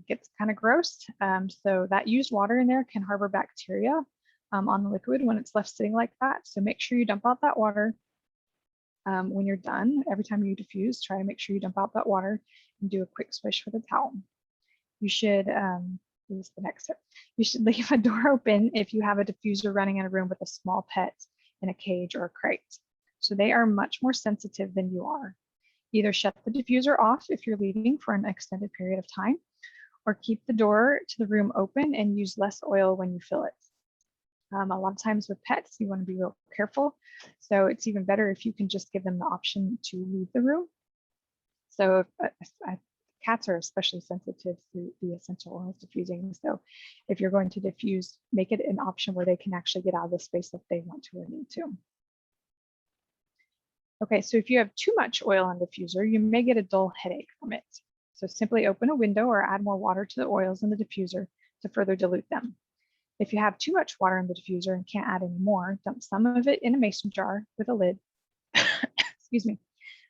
It gets kind of gross. So that used water in there can harbor bacteria on the liquid when it's left sitting like that. So make sure you dump out that water when you're done. Every time you diffuse, try to make sure you dump out that water and do a quick swish with a towel. You should, this is the next step. You should leave a door open if you have a diffuser running in a room with a small pet in a cage or a crate. So they are much more sensitive than you are. Either shut the diffuser off if you're leaving for an extended period of time, or keep the door to the room open and use less oil when you fill it. A lot of times with pets, you want to be real careful. So it's even better if you can just give them the option to leave the room. So if, cats are especially sensitive to the essential oils diffusing. So if you're going to diffuse, make it an option where they can actually get out of the space if they want to or need to. Okay, so if you have too much oil on diffuser, you may get a dull headache from it. So simply open a window or add more water to the oils in the diffuser to further dilute them. If you have too much water in the diffuser and can't add any more, dump some of it in a mason jar with a lid, excuse me,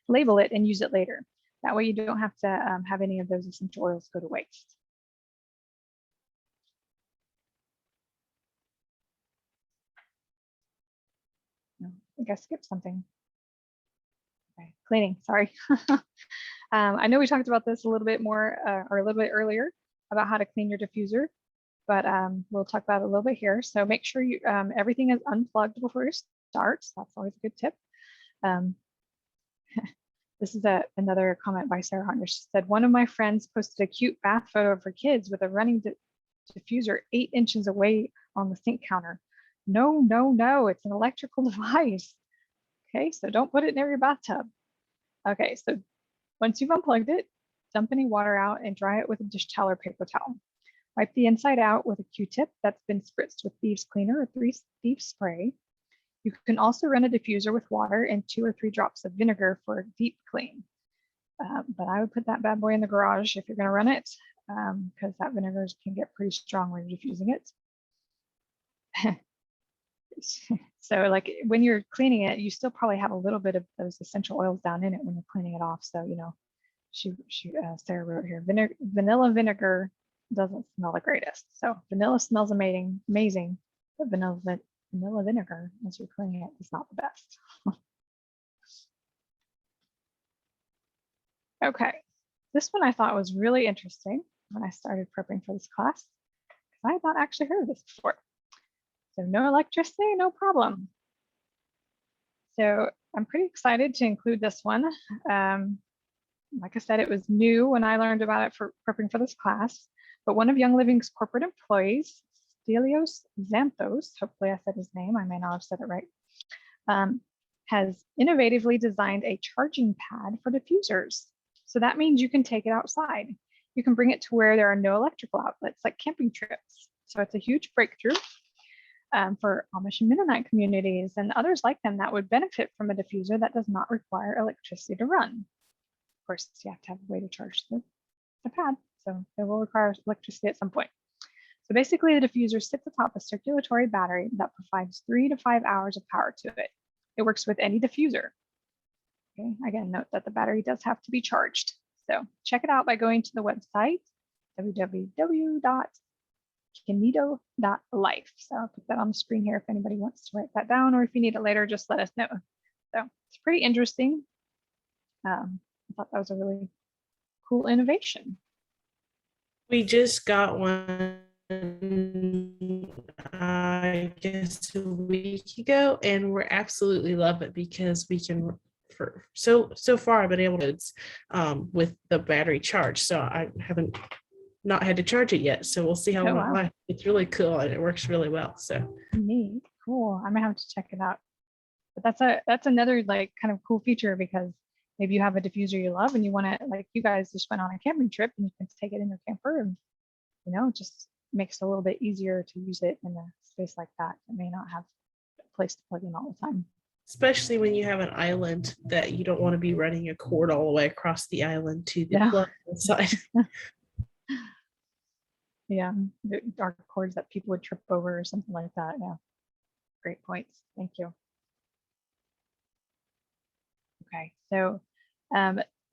label it and use it later. That way you don't have to have any of those essential oils go to waste. No, I think I skipped something. Okay, cleaning, sorry. I know we talked about this a little bit more or a little bit earlier about how to clean your diffuser, but we'll talk about it a little bit here. So make sure you everything is unplugged before you start. That's always a good tip. This is another comment by Sarah Hunter. She said, one of my friends posted a cute bath photo of her kids with a running diffuser 8 inches away on the sink counter. No, no, no, it's an electrical device. Okay, so don't put it near your bathtub. Okay, so once you've unplugged it, dump any water out and dry it with a dish towel or paper towel. Wipe the inside out with a Q-tip that's been spritzed with thieves cleaner or thieves spray. You can also run a diffuser with water and 2 or 3 drops of vinegar for a deep clean. But I would put that bad boy in the garage if you're going to run it, because that vinegar can get pretty strong when you're diffusing it. So like when you're cleaning it, you still probably have a little bit of those essential oils down in it when you're cleaning it off. So, you know, Sarah wrote here, vanilla vinegar doesn't smell the greatest. So vanilla smells amazing, but vanilla vinegar as you're cleaning it is not the best. Okay, this one I thought was really interesting when I started prepping for this class, because I had not actually heard of this before. So no electricity, no problem. So I'm pretty excited to include this one. Like I said, it was new when I learned about it for prepping for this class, but one of Young Living's corporate employees, Stelios Xanthos, hopefully I said his name, I may not have said it right, has innovatively designed a charging pad for diffusers. So that means you can take it outside. You can bring it to where there are no electrical outlets, like camping trips. So it's a huge breakthrough for Amish and Mennonite communities and others like them that would benefit from a diffuser that does not require electricity to run. Of course, you have to have a way to charge the pad, so it will require electricity at some point. So basically, the diffuser sits atop a circulatory battery that provides 3 to 5 hours of power to it. It works with any diffuser. Okay, again, note that the battery does have to be charged. So check it out by going to the website, www.kineto.life. So I'll put that on the screen here if anybody wants to write that down, or if you need it later, just let us know. So it's pretty interesting. I thought that was a really cool innovation. We just got one, I guess, a week ago, and we're absolutely love it because we can, for so far I've been able to with the battery charge, so I haven't not had to charge it yet. So we'll see how long it lasts. It's really cool and it works really well. So neat, cool. I'm gonna have to check it out. But that's another like kind of cool feature, because maybe you have a diffuser you love and you want to, like you guys just went on a camping trip and you can take it in your camper and, you know, just makes it a little bit easier to use it in a space like that. It may not have a place to plug in all the time. Especially when you have an island that you don't want to be running a cord all the way across the island to the Yeah. plug inside. Yeah, the dark cords that people would trip over or something like that. Yeah, great points. Thank you. Okay, so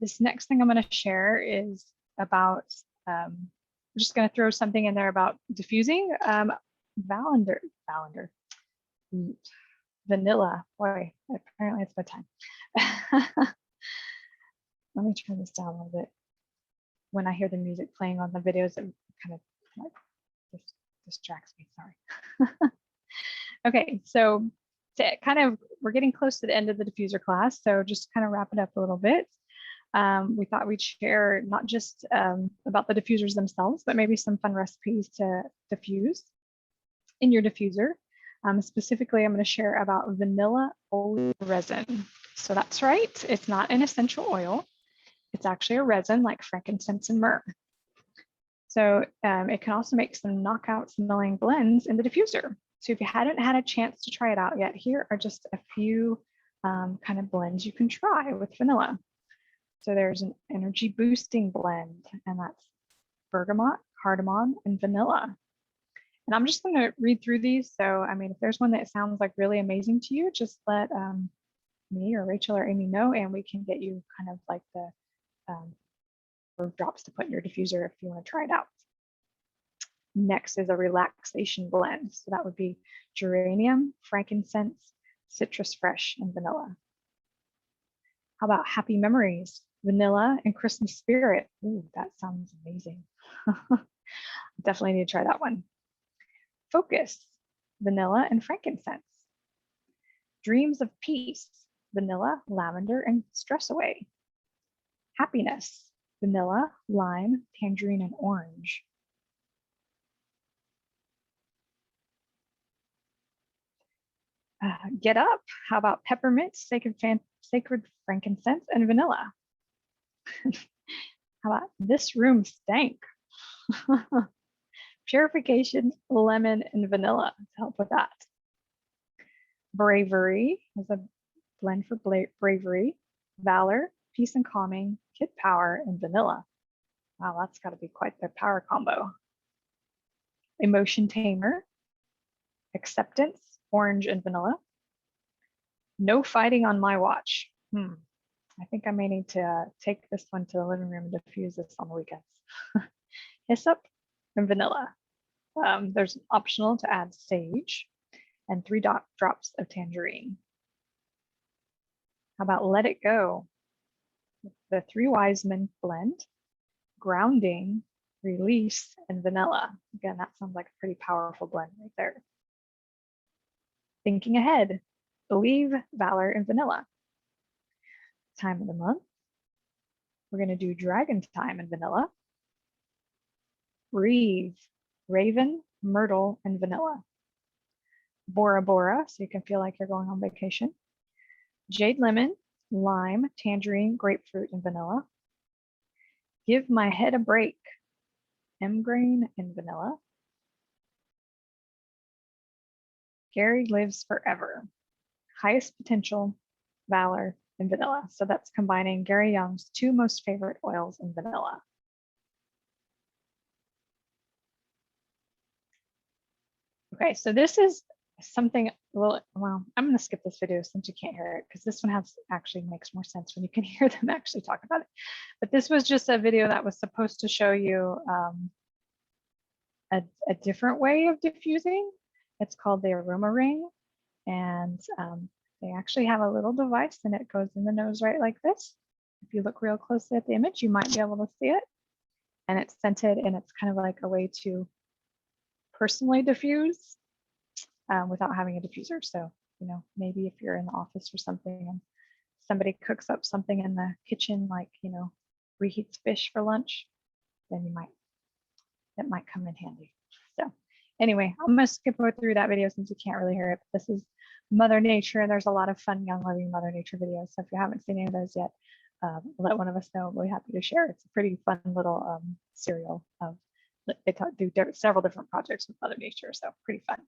this next thing I'm going to share is about, I'm just going to throw something in there about diffusing. Vanilla. Boy, apparently it's bedtime. Let me turn this down a little bit. When I hear the music playing on the videos, it kind of like distracts me. Sorry. Okay, so to kind of, we're getting close to the end of the diffuser class, so just kind of wrap it up a little bit. We thought we'd share not just about the diffusers themselves, but maybe some fun recipes to diffuse in your diffuser. Specifically, I'm going to share about vanilla olein resin. So that's right, it's not an essential oil. It's actually a resin like frankincense and myrrh. So it can also make some knockout smelling blends in the diffuser. So if you hadn't had a chance to try it out yet, here are just a few kind of blends you can try with vanilla. So there's an energy boosting blend, and that's bergamot, cardamom, and vanilla. And I'm just going to read through these. So, I mean, if there's one that sounds like really amazing to you, just let me or Rachel or Amy know, and we can get you kind of like the drops to put in your diffuser if you want to try it out. Next is a relaxation blend. So that would be geranium, frankincense, citrus fresh, and vanilla. How about happy memories, vanilla and Christmas spirit? Ooh, that sounds amazing. Definitely need to try that one. Focus, vanilla and frankincense. Dreams of peace, vanilla, lavender, and stress away. Happiness, vanilla, lime, tangerine, and orange. Get up, how about peppermint, sacred frankincense, and vanilla? How about this room stank? Purification, lemon, and vanilla to help with that. Bravery is a blend for bravery, valor, peace and calming, kid power, and vanilla. Wow, that's got to be quite the power combo. Emotion tamer, acceptance, orange, and vanilla. No fighting on my watch. I think I may need to take this one to the living room and diffuse this on the weekends. Hyssop and vanilla. There's optional to add sage and 3 drops of tangerine. How about let it go? The 3 wise men blend, grounding, release, and vanilla. Again, that sounds like a pretty powerful blend right there. Thinking ahead, believe, valor, and vanilla. Time of the month. We're going to do dragon time and vanilla. Breathe, raven, myrtle, and vanilla. Bora Bora, so you can feel like you're going on vacation. Jade lemon, lime, tangerine, grapefruit, and vanilla. Give my head a break. M-grain and vanilla. Gary lives forever. Highest potential, valor, and vanilla. So that's combining Gary Young's 2 most favorite oils and vanilla. Okay, so this is something, well, I'm going to skip this video since you can't hear it, because this one actually makes more sense when you can hear them actually talk about it. But this was just a video that was supposed to show you a different way of diffusing. It's called the Aroma Ring, and they actually have a little device, and it goes in the nose right like this. If you look real closely at the image, you might be able to see it. And it's scented, and it's kind of like a way to personally diffuse without having a diffuser. So, you know, maybe if you're in the office or something and somebody cooks up something in the kitchen, like, you know, reheats fish for lunch, then that might come in handy. So anyway, I'm gonna skip through that video since you can't really hear it. But this is Mother Nature, and there's a lot of fun Young Living Mother Nature videos. So if you haven't seen any of those yet, let one of us know. We'll be happy to share. It's a pretty fun little serial of They do several different projects with Mother Nature, so pretty fun.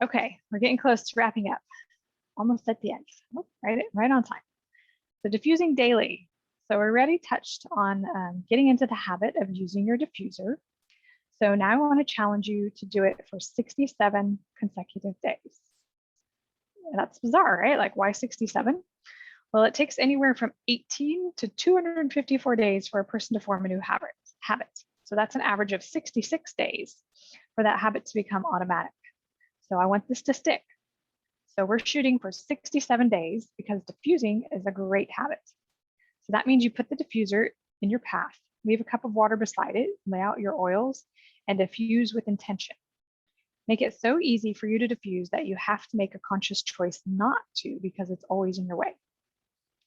Okay, we're getting close to wrapping up. Almost at the end. Oh, right on time. So diffusing daily. So we already touched on getting into the habit of using your diffuser. So now I want to challenge you to do it for 67 consecutive days. And that's bizarre, right? Like, why 67? Well, it takes anywhere from 18 to 254 days for a person to form a new habit. So that's an average of 66 days for that habit to become automatic. So I want this to stick. So we're shooting for 67 days because diffusing is a great habit. So that means you put the diffuser in your path, leave a cup of water beside it, lay out your oils, and diffuse with intention. Make it so easy for you to diffuse that you have to make a conscious choice not to because it's always in your way.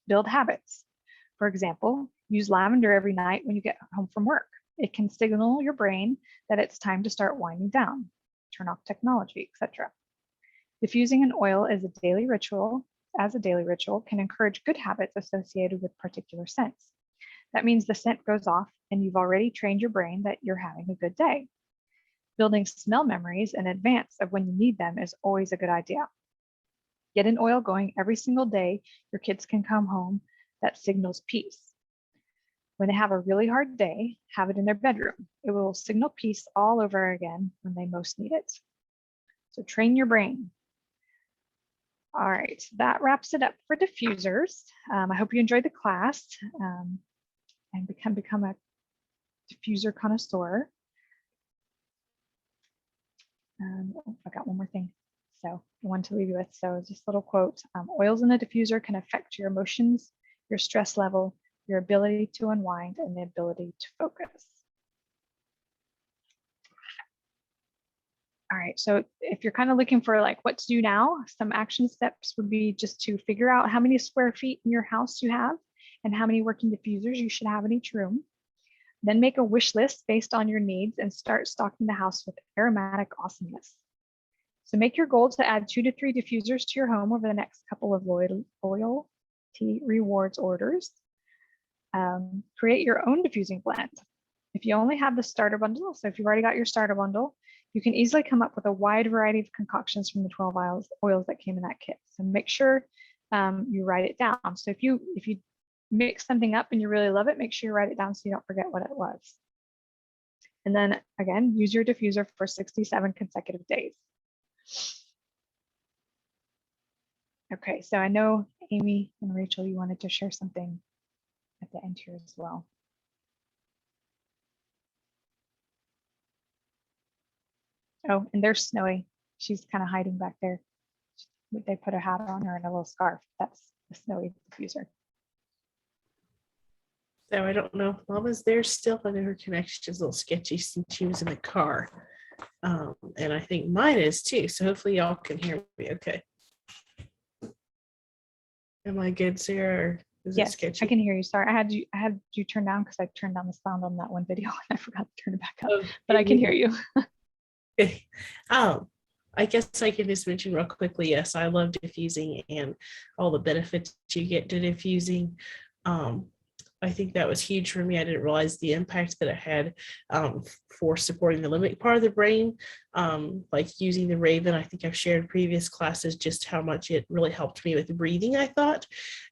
Build habits. For example, use lavender every night when you get home from work. It can signal your brain that it's time to start winding down, turn off technology, etc. Diffusing an oil as a daily ritual can encourage good habits associated with particular scents. That means the scent goes off and you've already trained your brain that you're having a good day. Building smell memories in advance of when you need them is always a good idea. Get an oil going every single day. Your kids can come home. That signals peace. When they have a really hard day, have it in their bedroom. It will signal peace all over again when they most need it. So train your brain. All right, that wraps it up for diffusers. I hope you enjoyed the class and become a diffuser connoisseur. I got one more thing. So I want to leave you with, so just a little quote. Oils in a diffuser can affect your emotions, your stress level, your ability to unwind, and the ability to focus. All right, so if you're kind of looking for like what to do now, some action steps would be just to figure out how many square feet in your house you have and how many working diffusers you should have in each room. Then make a wish list based on your needs and start stocking the house with aromatic awesomeness. So make your goal to add 2 to 3 diffusers to your home over the next couple of loyalty rewards orders. Create your own diffusing blend. If you only have the starter bundle, so if you've already got your starter bundle, you can easily come up with a wide variety of concoctions from the 12 oils that came in that kit. So make sure you write it down. So if you mix something up and you really love it, make sure you write it down so you don't forget what it was. And then again, use your diffuser for 67 consecutive days. Okay, so I know Amy and Rachel, you wanted to share something at the end here as well. Oh, and there's Snowy. She's kind of hiding back there. They put a hat on her and a little scarf. That's the Snowy diffuser. So I don't know if Mama's there still. I know her connection is a little sketchy since she was in the car. And I think mine is too. So hopefully y'all can hear me okay. Am I good, Sarah? Or is it sketchy? I can hear you. Sorry, I had you turn down because I turned down the sound on that one video and I forgot to turn it back up. Oh, but I can hear you. Okay. I guess I can just mention real quickly, yes, I love diffusing and all the benefits you get to diffusing. I think that was huge for me. I didn't realize the impact that it had for supporting the limbic part of the brain. Like using the Raven, I think I've shared in previous classes just how much it really helped me with breathing, I thought.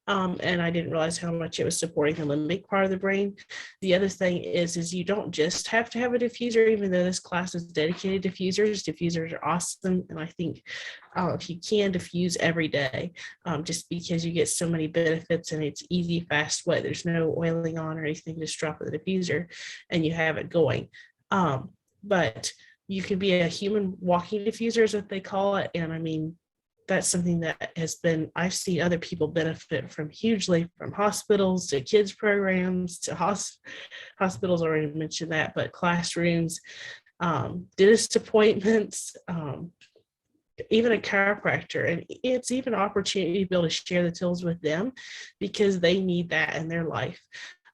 And I didn't realize how much it was supporting the limbic part of the brain. The other thing is you don't just have to have a diffuser, even though this class is dedicated to diffusers. Diffusers are awesome. And I think if you can diffuse every day, just because you get so many benefits and it's easy, fast, wet, there's no oiling on or anything, just drop the diffuser and you have it going. But you can be a human walking diffuser is what they call it. And I mean, that's something that has been, I've seen other people benefit from hugely, from hospitals to kids programs to hospitals, already mentioned that, but classrooms, dentist appointments, even a chiropractor. And it's even an opportunity to be able to share the tools with them because they need that in their life.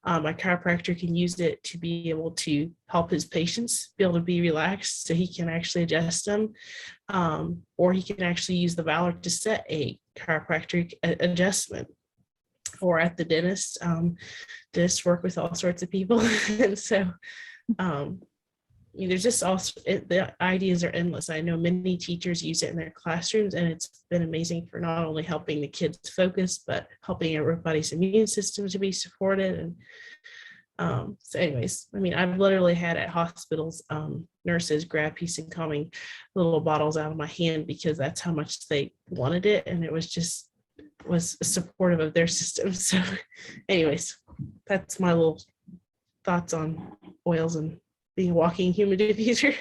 My chiropractor can use it to be able to help his patients be able to be relaxed so he can actually adjust them, or he can actually use the Valor to set a chiropractic adjustment. or at the dentist. Dentists work with all sorts of people. And so there's just also the ideas are endless. I know many teachers use it in their classrooms, and it's been amazing for not only helping the kids focus, but helping everybody's immune system to be supported. And so anyways, I mean, I've literally had at hospitals nurses grab peace and calming little bottles out of my hand because that's how much they wanted it, and it was supportive of their system. So anyways, that's my little thoughts on oils and being a walking human diffuser.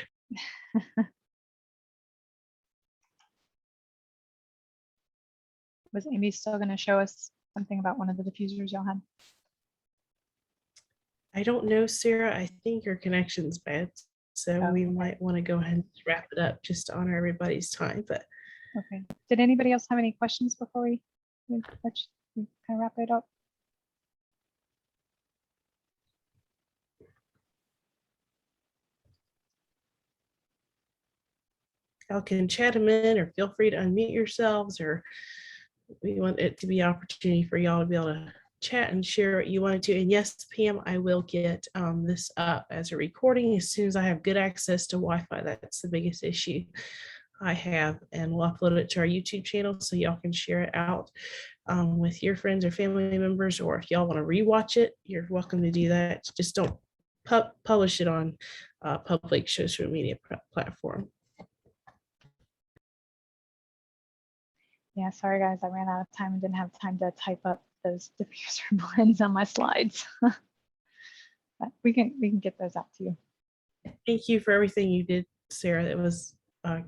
Was Amy still going to show us something about one of the diffusers y'all had? I don't know, Sarah. I think your connection's bad, so we okay. might want to go ahead and wrap it up just to honor everybody's time. But Okay. Did anybody else have any questions before we kind of wrap it up? y'all can chat them in, or feel free to unmute yourselves, or we want it to be an opportunity for y'all to be able to chat and share what you wanted to. And yes, Pam, I will get this up as a recording as soon as I have good access to Wi-Fi. That's the biggest issue I have, and we'll upload it to our YouTube channel so y'all can share it out with your friends or family members, or if y'all want to rewatch it, you're welcome to do that. Just don't publish it on public social media platform. Yeah, sorry guys, I ran out of time and didn't have time to type up those diffuser blends on my slides. But we can get those out to you. Thank you for everything you did, Sarah. That was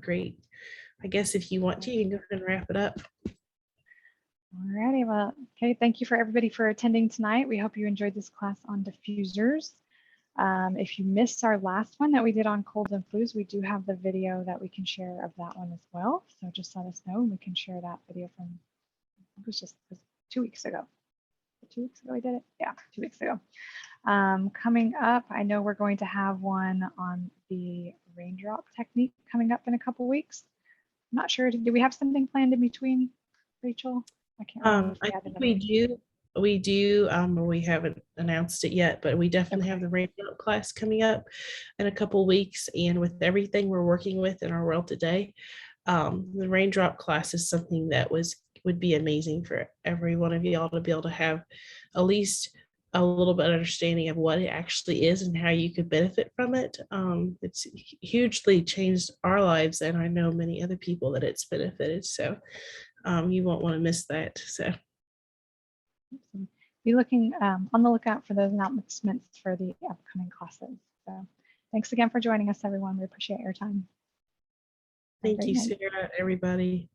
great. I guess if you want to, you can go ahead and wrap it up. Alrighty, well, okay, thank you for everybody for attending tonight. We hope you enjoyed this class on diffusers. If you missed our last one that we did on colds and flus, we do have the video that we can share of that one as well. So just let us know and we can share that video from, it was 2 weeks ago. 2 weeks ago we did it? Yeah, 2 weeks ago. Coming up, I know we're going to have one on the raindrop technique coming up in a couple weeks. I'm not sure, do we have something planned in between, Rachel? I can't remember. I think we do. We do. We haven't announced it yet, but we definitely have the raindrop class coming up in a couple weeks. And with everything we're working with in our world today, the raindrop class is something that would be amazing for every one of y'all to be able to have at least a little bit of understanding of what it actually is and how you could benefit from it. It's hugely changed our lives, and I know many other people that it's benefited. So you won't want to miss that. So be looking on the lookout for those announcements for the upcoming classes. So thanks again for joining us, everyone. We appreciate your time. thank you, Sarah, everybody.